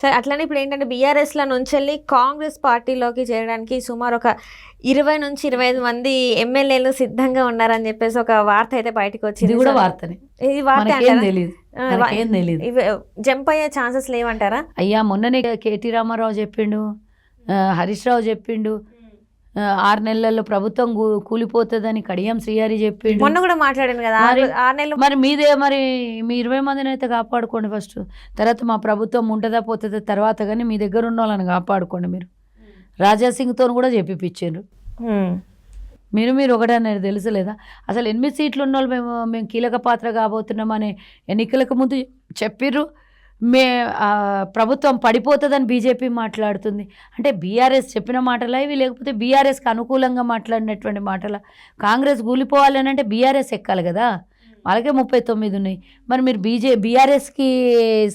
సరే అట్లనే ఇప్పుడు ఏంటంటే బీఆర్ఎస్‌ల నుంచెళ్ళి కాంగ్రెస్ పార్టీలోకి చేరడానికి సుమారు ఒక 20 నుంచి 25 మంది ఎమ్మెల్యేలు సిద్ధంగా ఉన్నారని చెప్పేసి ఒక వార్త అయితే బయటకొచ్చింది. ఇది కూడా వార్తనే. ఇది వార్తే మనకేం అంటారా? తెలీదు. మనకేం తెలీదు. ఇవి జంప్ అయ్యే ఛాన్సెస్ లేవంటారా? అయ్యా మొన్ననే కేటీ రామారావు చెప్పిండు, హరీష్ రావు చెప్పిండు, 6 నెలల్లో ప్రభుత్వం కూలిపోతుందని కడియం శ్రీహరి చెప్పిండు. మొన్న కూడా మాట్లాడాను కదా, 6 నెలలు. మరి మీ 20 మందిని అయితే కాపాడుకోండి ఫస్ట్. తర్వాత మా ప్రభుత్వం ఉంటుందా పోతుందా తర్వాత, కానీ మీ దగ్గర ఉన్న వాళ్ళని కాపాడుకోండి. మీరు రాజాసింగ్తో కూడా చెప్పిపించారు. మీరు ఒకటే అనేది తెలుసలేదా? అసలు 8 సీట్లు ఉన్న వాళ్ళు మేము కీలక పాత్ర కాబోతున్నామని ఎన్నికలకు ముందు చెప్పిర్రు. ప్రభుత్వం పడిపోతుందని బీజేపీ మాట్లాడుతుంది. అంటే బీఆర్ఎస్ చెప్పిన మాటలా ఇవి, లేకపోతే బీఆర్ఎస్కి అనుకూలంగా మాట్లాడినటువంటి మాటలా? కాంగ్రెస్ కూలిపోవాలని అంటే బీఆర్ఎస్ ఎక్కాలి కదా, వాళ్ళకే 39 ఉన్నాయి. మరి మీరు బీఆర్ఎస్కి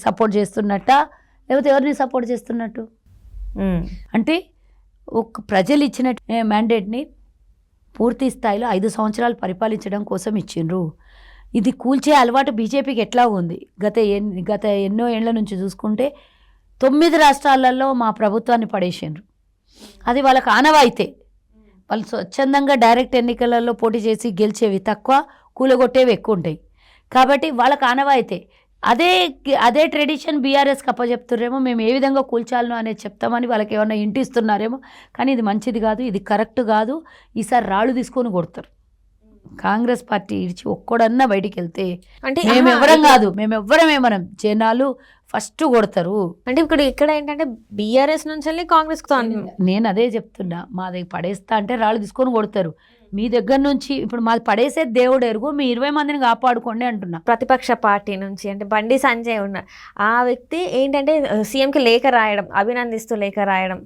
సపోర్ట్ చేస్తున్నట్టా, లేకపోతే ఎవరిని సపోర్ట్ చేస్తున్నట్టు? అంటే ఒక ప్రజలు ఇచ్చిన మ్యాండేట్ని పూర్తి స్థాయిలో 5 సంవత్సరాలు పరిపాలించడం కోసం ఇచ్చిండ్రు. ఇది కూల్చే అలవాటు బీజేపీకి ఎట్లా ఉంది? గత ఎన్నో ఏళ్ల నుంచి చూసుకుంటే 9 రాష్ట్రాలలో మా ప్రభుత్వాన్ని పడేసిండ్రు. అది వాళ్ళకి ఆనవాయితే. వాళ్ళు స్వచ్ఛందంగా డైరెక్ట్ ఎన్నికలలో పోటీ చేసి గెలిచేవి తక్కువ, కూలగొట్టేవి ఎక్కువ ఉంటాయి. కాబట్టి వాళ్ళకి ఆనవాయితే. అదే ట్రెడిషన్ బీఆర్ఎస్కి అప్పచెప్తుర్రేమో, మేము ఏ విధంగా కూల్చాలను అనేది చెప్తామని వాళ్ళకి ఏమన్నా ఇంటిస్తున్నారేమో. కానీ ఇది మంచిది కాదు, ఇది కరెక్ట్ కాదు. ఈసారి రాళ్ళు తీసుకొని కొడతారు. కాంగ్రెస్ పార్టీ ఇడిచి ఒక్కడన్నా బయటికి వెళ్తే అంటే మేమెవ్వరమేమనం జనాలు ఫస్ట్ కొడతారు. అంటే ఇక్కడ ఏంటంటే బీఆర్ఎస్ నుంచి కాంగ్రెస్, నేను అదే చెప్తున్నా. మా దగ్గర పడేస్తా అంటే రాళ్ళు తీసుకొని కొడతారు. మీ దగ్గర నుంచి ఇప్పుడు మాది పడేసే దేవుడు ఎరుగు, మీ 20 మందిని కాపాడుకోండి అంటున్నా. ప్రతిపక్ష పార్టీ నుంచి అంటే బండి సంజయ్ ఉన్నారు. ఆ వ్యక్తి ఏంటంటే సీఎంకి లేఖ రాయడం, అభినందిస్తూ లేఖ రాయడం,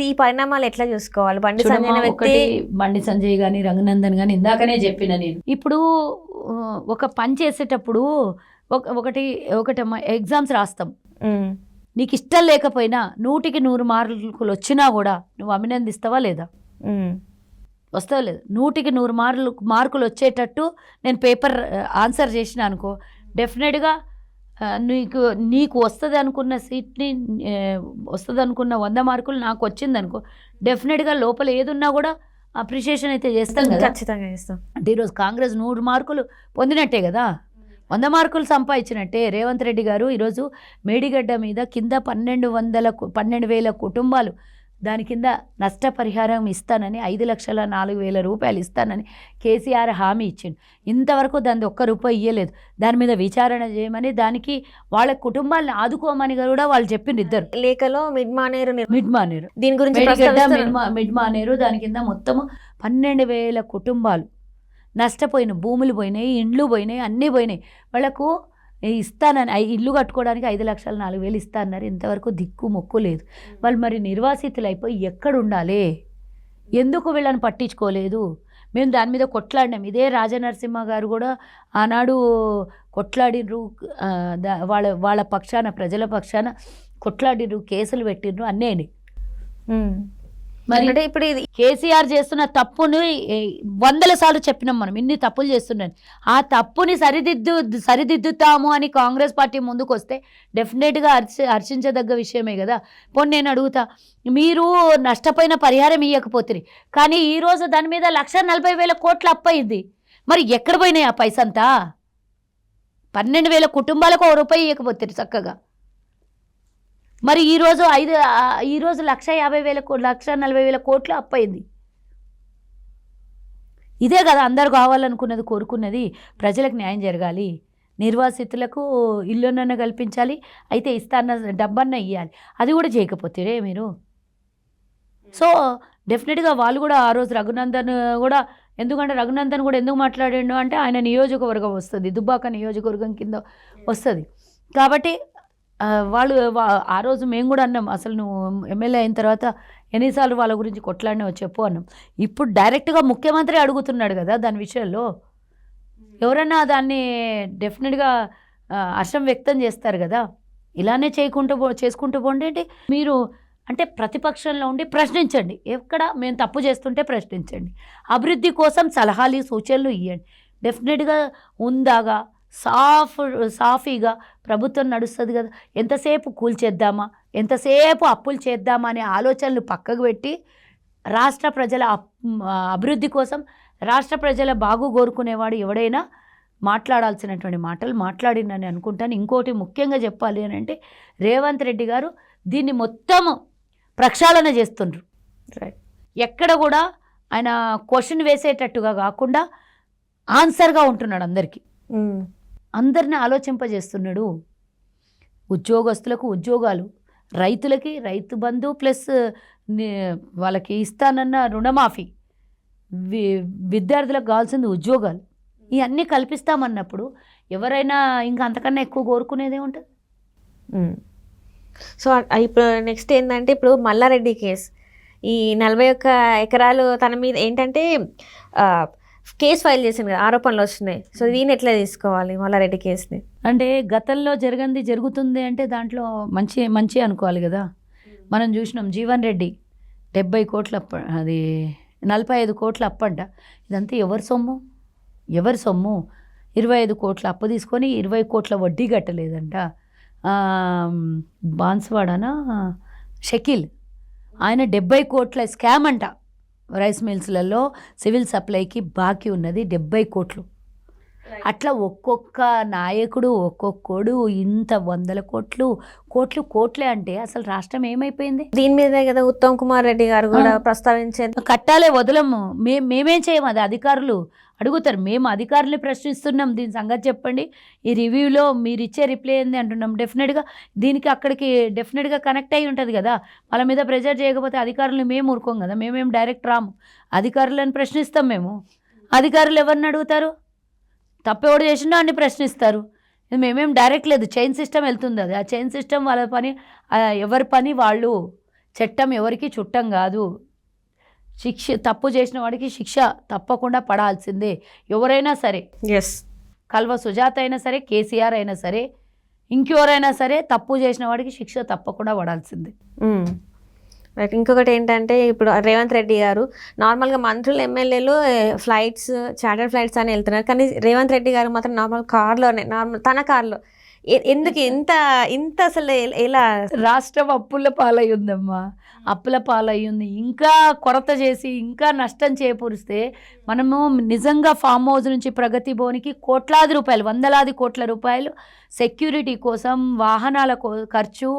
ఈ పరిణామాలు ఎట్లా చూసుకోవాలి? బండి సంజయ్ కానీ రఘునందన్ కానీ ఇందాకనే చెప్పిన నేను. ఇప్పుడు ఒక పని చేసేటప్పుడు ఒకటి ఎగ్జామ్స్ రాస్తాం. నీకు ఇష్టం లేకపోయినా 100కి 100 మార్కులు వచ్చినా కూడా నువ్వు అభినందిస్తావా లేదా? వస్తావు లేదు. 100కి 100 మార్కులు వచ్చేటట్టు నేను పేపర్ ఆన్సర్ చేసిన అనుకో, డెఫినెట్గా నీకు వస్తుంది అనుకున్న సీట్ని వస్తుంది అనుకున్న 100 మార్కులు నాకు వచ్చింది అనుకో, డెఫినెట్గా లోపల ఏదున్నా కూడా అప్రిషియేషన్ అయితే చేస్తాం కదా. ఖచ్చితంగా చేస్తాం. అంటే ఈరోజు కాంగ్రెస్ 100 మార్కులు పొందినట్టే కదా, 100 మార్కులు సంపాదించినట్టే. రేవంత్ రెడ్డి గారు ఈరోజు మేడిగడ్డ మీద కింద 12,000 కుటుంబాలు, దాని కింద నష్టపరిహారం ఇస్తానని 5,04,000 రూపాయలు ఇస్తానని కేసీఆర్ హామీ ఇచ్చిండు. ఇంతవరకు దాని ₹1 ఇయ్యలేదు. దాని మీద విచారణ చేయమని, దానికి వాళ్ళ కుటుంబాలను ఆదుకోమని కూడా వాళ్ళు చెప్పిండ్రు. ఇద్దరు లేఖలో మిడ్ మానేరు దీని గురించి మిడ్ మానేరు దాని కింద మొత్తము 12,000 కుటుంబాలు నష్టపోయిన, భూములు పోయినాయి, ఇండ్లు పోయినాయి, అన్నీ పోయినాయి. వాళ్ళకు ఇస్తానని ఇల్లు కట్టుకోవడానికి 5,04,000 ఇస్తా అన్నారు. ఇంతవరకు దిక్కు మొక్కు లేదు. వాళ్ళు మరి నిర్వాసితులు అయిపోయి ఎక్కడ ఉండాలి? ఎందుకు వీళ్ళని పట్టించుకోలేదు? మేము దాని మీద కొట్లాడినాం. ఇదే రాజనరసింహ గారు కూడా ఆనాడు కొట్లాడినరు, వాళ్ళ పక్షాన, ప్రజల పక్షాన కొట్లాడినరు, కేసులు పెట్టినరు, అన్నీ. మరి అంటే ఇప్పుడు ఇది కేసీఆర్ చేస్తున్న తప్పుని 100 సార్లు చెప్పినాం మనం, ఇన్ని తప్పులు చేస్తున్నాను. ఆ తప్పుని సరిదిద్దుతాము అని కాంగ్రెస్ పార్టీ ముందుకు వస్తే డెఫినెట్గా హర్షించదగ్గ విషయమే కదా. పోనీ నేను అడుగుతా, మీరు నష్టపోయిన పరిహారం ఇవ్వకపోతుంది, కానీ ఈరోజు దాని మీద 1,40,000 కోట్ల అప్పయింది. మరి ఎక్కడ పోయినాయి ఆ పైసంతా? 12,000 కుటుంబాలకు ₹1 ఇవ్వకపోతుంది చక్కగా. మరి ఈరోజు 1,50,000 1,40,000 కోట్లు అప్పయింది. ఇదే కదా అందరు కావాలనుకున్నది, కోరుకున్నది. ప్రజలకు న్యాయం జరగాలి, నిర్వాసితులకు ఇల్లునన్న కల్పించాలి, అయితే ఇస్తాన్న డబ్బన్న ఇవ్వాలి. అది కూడా చేయకపోతే మీరు. సో డెఫినెట్గా వాళ్ళు కూడా ఆ రోజు రఘునందన్ కూడా, ఎందుకంటే రఘునందన్ కూడా ఎందుకు మాట్లాడాడు అంటే ఆయన నియోజకవర్గం వస్తుంది, దుబ్బాక నియోజకవర్గం కింద వస్తుంది కాబట్టి వాళ్ళు ఆ రోజు మేము కూడా అన్నాం, అసలు నువ్వు ఎమ్మెల్యే అయిన తర్వాత ఎన్నిసార్లు వాళ్ళ గురించి కొట్లాడినావో చెప్పు అన్నాం. ఇప్పుడు డైరెక్ట్గా ముఖ్యమంత్రి అడుగుతున్నాడు కదా దాని విషయంలో. ఎవరన్నా దాన్ని డెఫినెట్గా హర్షం వ్యక్తం చేస్తారు కదా. ఇలానే చేసుకుంటూ పోండి. మీరు అంటే ప్రతిపక్షంలో ఉండి ప్రశ్నించండి, ఎక్కడ మేము తప్పు చేస్తుంటే ప్రశ్నించండి, అభివృద్ధి కోసం సలహాలు సూచనలు ఇవ్వండి. డెఫినెట్గా ఉందాగా సాఫీగా ప్రభుత్వం నడుస్తుంది కదా. ఎంతసేపు కూల్చేద్దామా, ఎంతసేపు అప్పులు చేద్దామనే ఆలోచనలు పక్కకు పెట్టి రాష్ట్ర ప్రజల అభివృద్ధి కోసం రాష్ట్ర ప్రజల బాగు కోరుకునేవాడు ఎవడైనా మాట్లాడాల్సినటువంటి మాటలు మాట్లాడిందని అనుకుంటాను. ఇంకోటి ముఖ్యంగా చెప్పాలి అని అంటే రేవంత్ రెడ్డి గారు దీన్ని మొత్తము ప్రక్షాళన చేస్తుండ్రు. ఎక్కడ కూడా ఆయన క్వశ్చన్ వేసేటట్టుగా కాకుండా ఆన్సర్గా ఉంటున్నాడు అందరికీ, అందరిని ఆలోచింపజేస్తున్నాడు. ఉద్యోగస్తులకు ఉద్యోగాలు, రైతులకి రైతు బంధు ప్లస్ వాళ్ళకి ఇస్తానన్న రుణమాఫీ, విద్యార్థులకు కావాల్సింది ఉద్యోగాలు, ఇవన్నీ కల్పిస్తామన్నప్పుడు ఎవరైనా ఇంకా అంతకన్నా ఎక్కువ కోరుకునేదే ఉంటుంది. సో ఇప్పుడు నెక్స్ట్ ఏంటంటే ఇప్పుడు మల్లారెడ్డి కేసు, ఈ 41 ఎకరాలు తన మీద ఏంటంటే కేసు ఫైల్ చేసింది కదా, ఆరోపణలు వస్తున్నాయి. సో దీన్ని ఎట్లా తీసుకోవాలి మల్లారెడ్డి కేసుని? అంటే గతంలో జరుగుతుంది అంటే దాంట్లో మంచి అనుకోవాలి కదా. మనం చూసినాం జీవన్ రెడ్డి 70 కోట్ల అది 45 కోట్ల అప్పంట. ఇదంతా ఎవరి సొమ్ము? 25 కోట్ల అప్పు తీసుకొని 20 కోట్ల వడ్డీ కట్టలేదంట. బాన్స్వాడనా షకీల్, ఆయన 70 కోట్ల స్కామ్ అంట. రైస్ మిల్స్లలో సివిల్ సప్లైకి బాకీ ఉన్నది 70 కోట్లు. అట్లా ఒక్కొక్క నాయకుడు ఒక్కొక్కడు ఇంత 100 కోట్లే అంటే అసలు రాష్ట్రం ఏమైపోయింది? దీని మీదే కదా ఉత్తమ్ కుమార్ రెడ్డి గారు కూడా ప్రస్తావించారు. కట్టాలే వదలము, మేమేం చేయము, అది అధికారులు అడుగుతారు. మేము అధికారులు ప్రశ్నిస్తున్నాం, దీని సంగతి చెప్పండి, ఈ రివ్యూలో మీరు ఇచ్చే రిప్లై ఏంది అంటున్నాం. డెఫినెట్గా దీనికి అక్కడికి డెఫినెట్గా కనెక్ట్ అయ్యి ఉంటుంది కదా. వాళ్ళ మీద ప్రెజర్ చేయకపోతే అధికారులను మేము ఊరుకోం కదా, మేమేం డైరెక్ట్ రాము, అధికారులను ప్రశ్నిస్తాం. అధికారులు ఎవరిని అడుగుతారు? తప్పెవడు చేసిండో అన్ని ప్రశ్నిస్తారు. మేమేం డైరెక్ట్ లేదు, చైన్ సిస్టమ్ వెళ్తుంది. అది ఆ చైన్ సిస్టమ్ వాళ్ళ పని, ఎవరి పని వాళ్ళు. చట్టం ఎవరికి చుట్టం కాదు. తప్పు చేసిన వాడికి శిక్ష తప్పకుండా పడాల్సిందే, ఎవరైనా సరే. కల్వ సుజాత అయినా సరే, కేసీఆర్ అయినా సరే, ఇంకెవరైనా సరే, తప్పు చేసిన వాడికి శిక్ష తప్పకుండా పడాల్సిందే. రైట్. ఇంకొకటి ఏంటంటే ఇప్పుడు రేవంత్ రెడ్డి గారు నార్మల్గా మంత్రులు ఎమ్మెల్యేలు ఫ్లైట్స్ చార్టర్ ఫ్లైట్స్ అని వెళ్తున్నారు, కానీ రేవంత్ రెడ్డి గారు మాత్రం తన కార్లో ఎందుకు ఇంత అసలు ఎలా? రాష్ట్రం అప్పుల పాలయ్యిందమ్మా, అప్పుల పాలయ్యింది. ఇంకా కొరత చేసి ఇంకా నష్టం చేకూరిస్తే మనము నిజంగా ఫామ్ హౌస్ నుంచి ప్రగతి భవన్కి కోట్లాది రూపాయలు, 100 కోట్ల రూపాయలు సెక్యూరిటీ కోసం, వాహనాల ఖర్చు,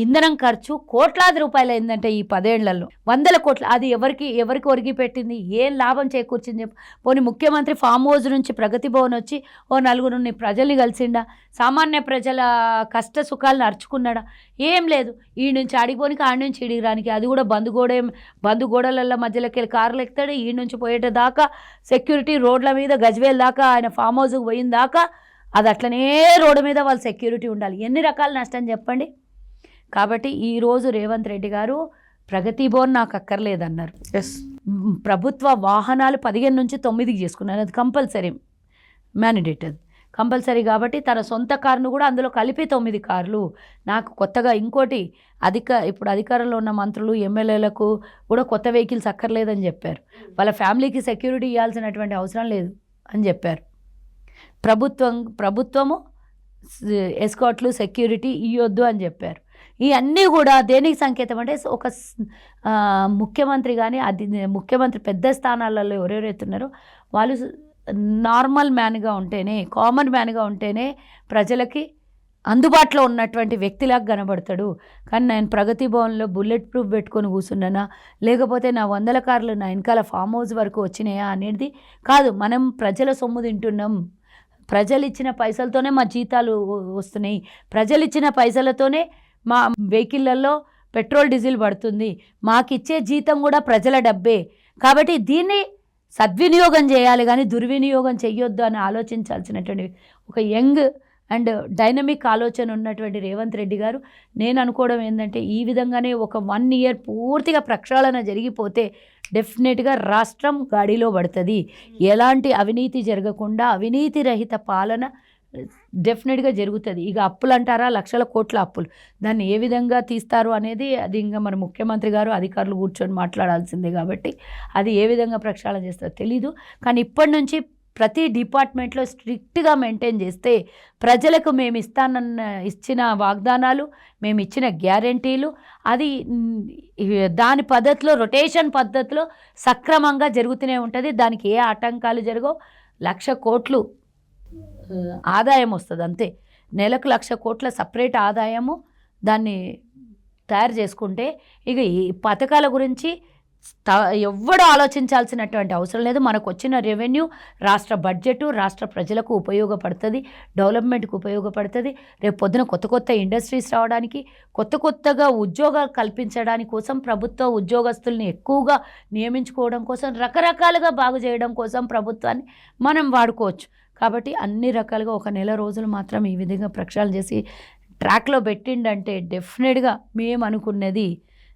ఇంధనం ఖర్చు కోట్లాది రూపాయలు అయిందంటే ఈ 10 ఏళ్లలో 100 కోట్లు. అది ఎవరికి ఒరిగి పెట్టింది? ఏం లాభం చేకూర్చింది చెప్పు? పోనీ ముఖ్యమంత్రి ఫామ్ హౌస్ నుంచి ప్రగతి భవన్ వచ్చి ఓ 4 ప్రజల్ని కలిసిండా? సామాన్య ప్రజల కష్ట సుఖాలను అర్చుకున్నాడా? ఏం లేదు. ఈ నుంచి ఆడిపోనికి, ఆడి నుంచి ఈడికి రానికి, అది కూడా బంధుగోడల మధ్యలోకి వెళ్ళి కార్లు ఎక్కుతాడు. ఈ నుంచి పోయేటదాకా సెక్యూరిటీ, రోడ్ల మీద గజ్వేల్ దాకా ఆయన ఫామ్ హౌస్కి పోయిన దాకా అది అట్లనే రోడ్డు మీద వాళ్ళు సెక్యూరిటీ ఉండాలి. ఎన్ని రకాల నష్టం చెప్పండి. కాబట్టి ఈరోజు రేవంత్ రెడ్డి గారు ప్రగతి భవన్ నాకు అక్కర్లేదన్నారు. ప్రభుత్వ వాహనాలు 15 నుంచి 9కి చేసుకున్నారు. అది కంపల్సరీ మ్యాండేట్, అది కంపల్సరీ. కాబట్టి తన సొంత కారును కూడా అందులో కలిపి 9 కార్లు. నాకు కొత్తగా ఇంకోటి ఇప్పుడు అధికారంలో ఉన్న మంత్రులు ఎమ్మెల్యేలకు కూడా కొత్త వెహికల్స్ అక్కర్లేదని చెప్పారు. వాళ్ళ ఫ్యామిలీకి సెక్యూరిటీ ఇవ్వాల్సినటువంటి అవసరం లేదు అని చెప్పారు. ప్రభుత్వము ఎస్కాట్లు సెక్యూరిటీ ఇవ్వద్దు అని చెప్పారు. ఇవన్నీ కూడా దేనికి సంకేతం అంటే ఒక ముఖ్యమంత్రి కానీ, అది ముఖ్యమంత్రి పెద్ద స్థానాలలో ఎవరెవరైతున్నారో వాళ్ళు నార్మల్ మ్యాన్గా ఉంటేనే, కామన్ మ్యాన్గా ఉంటేనే ప్రజలకి అందుబాటులో ఉన్నటువంటి వ్యక్తిలాగా కనబడతాడు. కానీ నేను ప్రగతి భవన్లో బుల్లెట్ ప్రూఫ్ పెట్టుకొని కూర్చున్నానా, లేకపోతే నా 100 కార్లు నా వెనకాల ఫామ్ హౌస్ వరకు వచ్చినాయా అనేది కాదు. మనం ప్రజల సొమ్ము తింటున్నాం. ప్రజలు ఇచ్చిన పైసలతోనే మా జీతాలు వస్తున్నాయి, ప్రజలు ఇచ్చిన పైసలతోనే మా వెహికల్లలో పెట్రోల్ డీజిల్ పడుతుంది, మాకిచ్చే జీతం కూడా ప్రజల డబ్బే. కాబట్టి దీన్ని సద్వినియోగం చేయాలి కానీ దుర్వినియోగం చెయ్యొద్దు అని ఆలోచించాల్సినటువంటి ఒక యంగ్ అండ్ డైనమిక్ ఆలోచన ఉన్నటువంటి రేవంత్ రెడ్డి గారు, నేను అనుకోవడం ఏంటంటే ఈ విధంగానే ఒక 1 ఇయర్ పూర్తిగా ప్రక్షాళన జరిగిపోతే డెఫినెట్గా రాష్ట్రం గాడిలో పడుతుంది. ఎలాంటి అవినీతి జరగకుండా అవినీతి రహిత పాలన డెఫినెట్గా జరుగుతుంది. ఇక అప్పులు అంటారా, లక్షల కోట్ల అప్పులు, దాన్ని ఏ విధంగా తీస్తారు అనేది అది ఇంకా మన ముఖ్యమంత్రి గారు అధికారులు కూర్చొని మాట్లాడాల్సిందే. కాబట్టి అది ఏ విధంగా ప్రక్షాళన చేస్తారో తెలీదు. కానీ ఇప్పటి నుంచి ప్రతి డిపార్ట్మెంట్లో స్ట్రిక్ట్గా మెయింటైన్ చేస్తే ప్రజలకు మేము ఇచ్చిన వాగ్దానాలు, మేము ఇచ్చిన గ్యారెంటీలు అది దాని పద్ధతిలో రొటేషన్ పద్ధతిలో సక్రమంగా జరుగుతూనే ఉంటుంది. దానికి ఏ ఆటంకాలు జరగవు. 1,00,000 కోట్లు ఆదాయం వస్తుంది అంతే. నెలకు 1,00,000 కోట్ల సపరేట్ ఆదాయము దాన్ని తయారు చేసుకుంటే ఇక ఈ పథకాల గురించి ఎవ్వడు ఆలోచించాల్సినటువంటి అవసరం లేదు. మనకు వచ్చిన రెవెన్యూ రాష్ట్ర బడ్జెట్ రాష్ట్ర ప్రజలకు ఉపయోగపడుతుంది, డెవలప్మెంట్కి ఉపయోగపడుతుంది. రేపు పొద్దున కొత్త ఇండస్ట్రీస్ రావడానికి, కొత్తగా ఉద్యోగాలు కల్పించడానికి కోసం, ప్రభుత్వ ఉద్యోగస్తుల్ని ఎక్కువగా నియమించుకోవడం కోసం, రకరకాలుగా బాగు చేయడం కోసం ప్రభుత్వాన్ని మనం వాడుకోవచ్చు. కాబట్టి అన్ని రకాలుగా ఒక నెల రోజులు మాత్రం ఈ విధంగా ప్రక్షాళన చేసి ట్రాక్లో పెట్టిండంటే డెఫినెట్గా మేము అనుకున్నది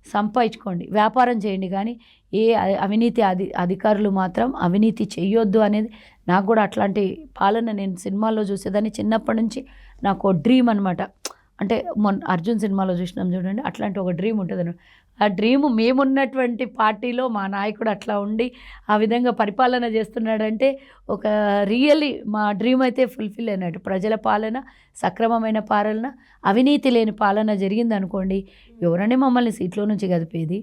సంపాదించుకోండి, వ్యాపారం చేయండి. కానీ ఏ అవినీతి అధికారులు మాత్రం అవినీతి చేయొద్దు అనేది నాకు కూడా అట్లాంటి పాలన నేను సినిమాల్లో చూసేదాన్ని. చిన్నప్పటి నుంచి నాకు డ్రీమ్ అనమాట. అంటే అర్జున్ సినిమాలో చూసినాం చూడండి, అట్లాంటి ఒక డ్రీమ్ ఉంటుంది. ఆ డ్రీము మేమున్నటువంటి పార్టీలో మా నాయకుడు అట్లా ఉండి ఆ విధంగా పరిపాలన చేస్తున్నాడంటే ఒక రియల్లీ మా డ్రీమ్ అయితే ఫుల్ఫిల్ అయినట్టు. ప్రజల పాలన, సక్రమమైన పాలన, అవినీతి లేని పాలన జరిగిందనుకోండి, ఎవరనే మమ్మల్ని సీట్లో నుంచి కదిపేది?